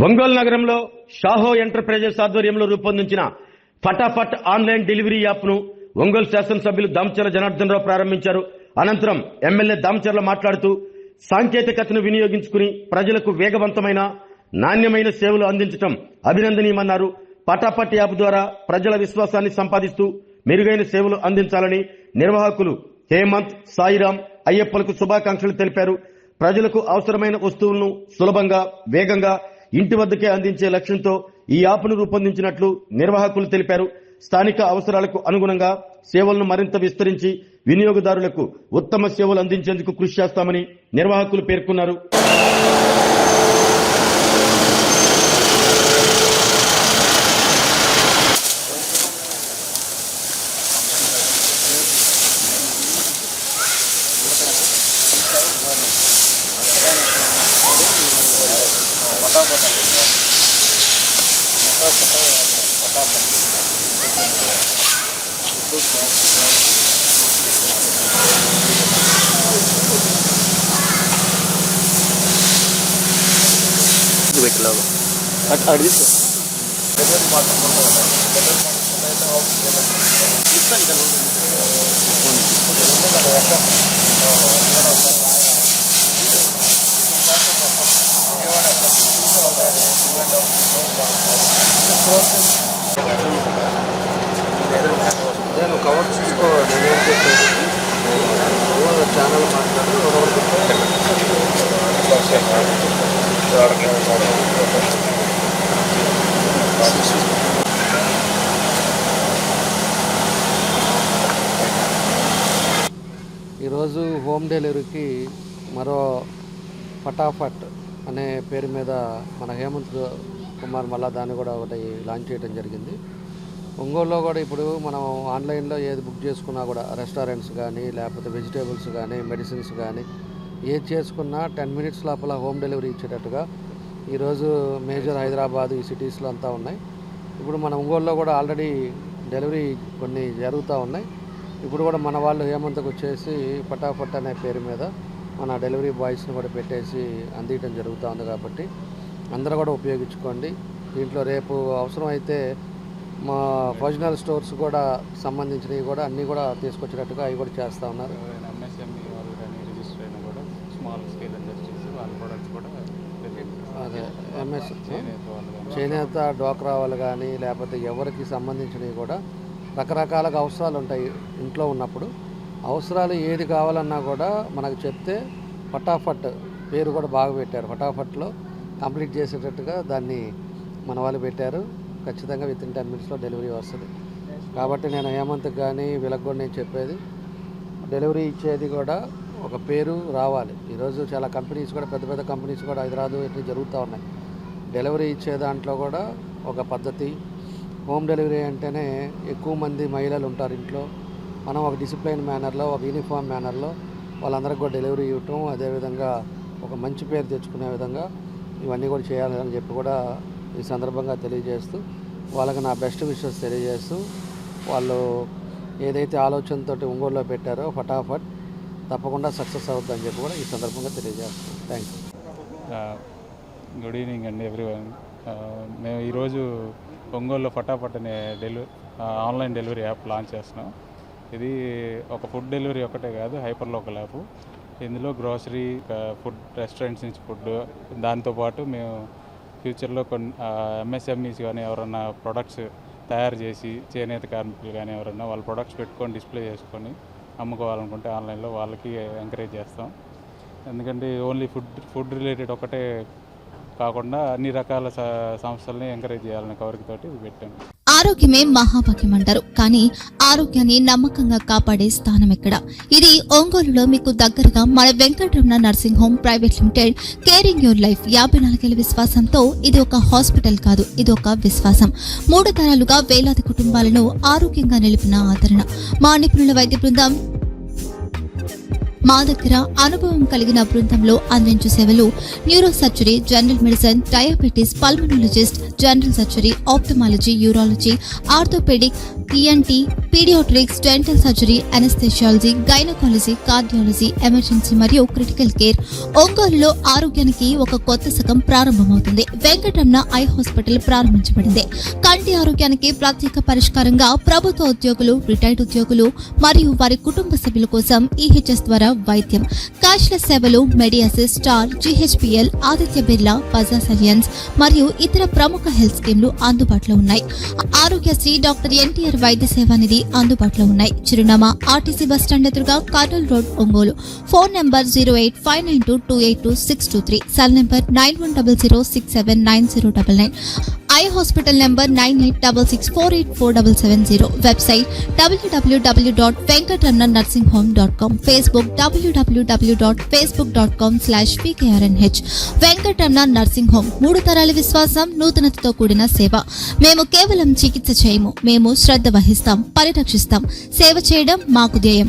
ఒంగోలు నగరంలో షాహో ఎంటర్ప్రైజెస్ ఆధ్వర్యంలో రూపొందించిన ఫటాఫట్ ఆన్లైన్ డెలివరీ యాప్ను ఒంగోలు శాసనసభ్యులు దామచర్ల జనార్దన్ రావు ప్రారంభించారు. అనంతరం ఎమ్మెల్యే దామచర్ల మాట్లాడుతూ సాంకేతికతను వినియోగించుకుని ప్రజలకు వేగవంతమైన నాణ్యమైన సేవలు అందించడం అభినందనీయమన్నారు. ఫటాఫట్ యాప్ ద్వారా ప్రజల విశ్వాసాన్ని సంపాదిస్తూ మెరుగైన సేవలు అందించాలని నిర్వాహకులు హేమంత్, సాయిరాం, అయ్యప్పలకు శుభాకాంక్షలు తెలిపారు. ప్రజలకు అవసరమైన వస్తువులను సులభంగా, వేగంగా ఇంటి వద్దకే అందించే లక్ష్యంతో ఈ యాప్ను రూపొందించినట్లు నిర్వాహకులు తెలిపారు. స్థానిక అవసరాలకు అనుగుణంగా సేవలను మరింత విస్తరించి వినియోగదారులకు ఉత్తమ సేవలు అందించేందుకు కృషి చేస్తామని నిర్వాహకులు పేర్కొన్నారు. నేను కవర్ చూసుకోవాలి ఛానల్ మాట్లాడి ఈరోజు హోమ్ డెలివరీకి మరో ఫటాఫట్ అనే పేరు మీద మన హేమంత్ కుమార్ మళ్ళా దాన్ని కూడా ఒకటి లాంచ్ చేయడం జరిగింది. ఒంగోలులో కూడా ఇప్పుడు మనం ఆన్లైన్లో ఏది బుక్ చేసుకున్నా కూడా రెస్టారెంట్స్ కానీ, లేకపోతే వెజిటేబుల్స్ కానీ, మెడిసిన్స్ కానీ ఏది చేసుకున్నా 10 minutes లోపల హోమ్ డెలివరీ ఇచ్చేటట్టుగా ఈరోజు మేజర్ హైదరాబాద్ ఈ సిటీస్లో అంతా ఉన్నాయి. ఇప్పుడు మన ఒంగోలులో కూడా ఆల్రెడీ డెలివరీ కొన్ని జరుగుతూ ఉన్నాయి. ఇప్పుడు కూడా మన వాళ్ళు హేమంత్కి వచ్చేసి ఫటాఫట్ అనే పేరు మీద మన డెలివరీ బాయ్స్ని కూడా పెట్టేసి అందించడం జరుగుతూ ఉంది. కాబట్టి అందరూ కూడా ఉపయోగించుకోండి. దీంట్లో రేపు అవసరం అయితే మా ప్రొవిజనల్ స్టోర్స్ కూడా సంబంధించినవి కూడా అన్నీ కూడా తీసుకొచ్చినట్టుగా అవి కూడా చేస్తూ ఉన్నారు. ఎంఎస్ఎంఈ వాళ్ళు కానీ రిజిస్టర్ అయినా కూడా స్మాల్ స్కేల్ ఇండస్ట్రీస్ వాళ్ళ ప్రొడక్ట్స్ కూడా అదే చేనేత డ్వాక్రా వాళ్ళు కానీ, లేకపోతే ఎవరికి సంబంధించినవి కూడా రకరకాలుగా అవసరాలు ఉంటాయి. ఇంట్లో ఉన్నప్పుడు అవసరాలు ఏది కావాలన్నా కూడా మనకు చెప్తే ఫటాఫట్ పేరు కూడా బాగా పెట్టారు. ఫటాఫట్లో కంప్లీట్ చేసేటట్టుగా దాన్ని మన వాళ్ళు పెట్టారు. ఖచ్చితంగా వితిన్ 10 minutes డెలివరీ వస్తుంది. కాబట్టి నేను హేమంత్కి కానీ వీళ్ళకి కూడా నేను చెప్పేది, డెలివరీ ఇచ్చేది కూడా ఒక పేరు రావాలి. ఈరోజు చాలా కంపెనీస్ కూడా, పెద్ద పెద్ద కంపెనీస్ కూడా హైదరాబాద్ ఇట్లా జరుగుతూ ఉన్నాయి. డెలివరీ ఇచ్చే దాంట్లో కూడా ఒక పద్ధతి. హోమ్ డెలివరీ అంటేనే ఎక్కువ మంది మహిళలు ఉంటారు ఇంట్లో. మనం ఒక డిసిప్లైన్ మేనర్లో, ఒక యూనిఫామ్ మేనర్లో వాళ్ళందరికీ కూడా డెలివరీ ఇవ్వటం, అదేవిధంగా ఒక మంచి పేరు తెచ్చుకునే విధంగా ఇవన్నీ కూడా చేయాలని చెప్పి కూడా ఈ సందర్భంగా తెలియజేస్తూ, వాళ్ళకి నా బెస్ట్ విషెస్ తెలియజేస్తూ, వాళ్ళు ఏదైతే ఆలోచనతో ఒంగోలులో పెట్టారో ఫటాఫట్ తప్పకుండా సక్సెస్ అవుతుందని చెప్పి కూడా ఈ సందర్భంగా తెలియజేస్తాను. Thank you. గుడ్ ఈవినింగ్ అండి ఎవ్రీవన్. మేము ఈరోజు ఒంగోలులో ఫటాఫట్ అనే ఆన్లైన్ డెలివరీ యాప్ లాంచ్ చేస్తున్నాం. ఇది ఒక ఫుడ్ డెలివరీ ఒకటే కాదు, హైపర్ లోకల్ యాప్. ఇందులో గ్రోసరీ, ఫుడ్, రెస్టారెంట్స్ నుంచి ఫుడ్, దాంతోపాటు మేము ఫ్యూచర్లో కొన్ని ఎంఎస్ఎంఈస్ కానీ ఎవరన్నా ప్రొడక్ట్స్ తయారు చేసి, చేనేత కార్మికులు కానీ ఎవరన్నా వాళ్ళ ప్రొడక్ట్స్ పెట్టుకొని డిస్ప్లే చేసుకొని అమ్ముకోవాలనుకుంటే ఆన్లైన్లో వాళ్ళకి ఎంకరేజ్ చేస్తాం. ఎందుకంటే ఓన్లీ ఫుడ్ రిలేటెడ్ ఒకటే కాకుండా అన్ని రకాల సంస్థలని ఎంకరేజ్ చేయాలనే కోరికతోటి పెట్టాం. ఆరోగ్యమే మహాభాగ్యం అంటారు, కానీ ఆరోగ్యాన్ని నమ్మకంగా కాపాడే స్థానం ఎక్కడ? ఇది ఒంగోలులో మీకు దగ్గరగా మన Venkataramana nursing home private limited. Caring your life 54 ఏళ్ల విశ్వాసంతో ఇది ఒక హాస్పిటల్ కాదు, ఇది ఒక విశ్వాసం. 3 తరాలుగా వేలాది కుటుంబాలను ఆరోగ్యంగా నిలిపిన ఆదరణ. మా నిపుణుల వైద్య బృందం మా దగ్గర అనుభవం కలిగిన బృందంలో అందించే సేవలు neurosurgery, general medicine, diabetes, pulmonologist, general surgery, ophthalmology, urology, orthopaedic, ENT, paediatrics, dental surgery, anaesthesiology, gynaecology, cardiology, emergency మరియు క్రిటికల్ కేర్. ఒంగోలులో ఆరోగ్యానికి ఒక కొత్త శకం ప్రారంభమవుతుంది. వెంకటరమణ ఐ హాస్పిటల్ ప్రారంభించబడింది. కంటి ఆరోగ్యానికి ప్రత్యేక పరిష్కారంగా ప్రభుత్వ ఉద్యోగులు, రిటైర్డ్ ఉద్యోగులు మరియు వారి కుటుంబ సభ్యుల కోసం ఈహెచ్ఎస్ ద్వారా వైద్యం, క్యాష్లెస్ సేవలు, మెడియాసిస్, స్టార్, జీహెచ్పీఎల్, ఆదిత్య బిర్లా, బజాజ్ అలియన్స్ మరియు ఇతర ప్రముఖ హెల్త్ స్కీమ్లు అందుబాటులో ఉన్నాయి. ఆరోగ్యశ్రీ, డాక్టర్ ఎన్టీఆర్ వైద్య సేవా నిధి అందుబాటులో ఉన్నాయి. చిరునామా ఆర్టీసీ బస్టాండ్ ఎదురుగా, Kurnool road, Ongole. Phone number 08592282623, cell number 9100679099. Eye hospital number 9866484770. Website www.venkatramannursing.com. Facebook www.facebook.com/pkrnh. Venkataramana nursing home, 3 తరాల విశ్వాసం, నూతనతతో కూడిన సేవ. మేము కేవలం చికిత్స చేయము, మేము శ్రద్ధ వహిస్తాం, పరిరక్షిస్తాం. సేవ చేయడం మాకు ధ్యేయం.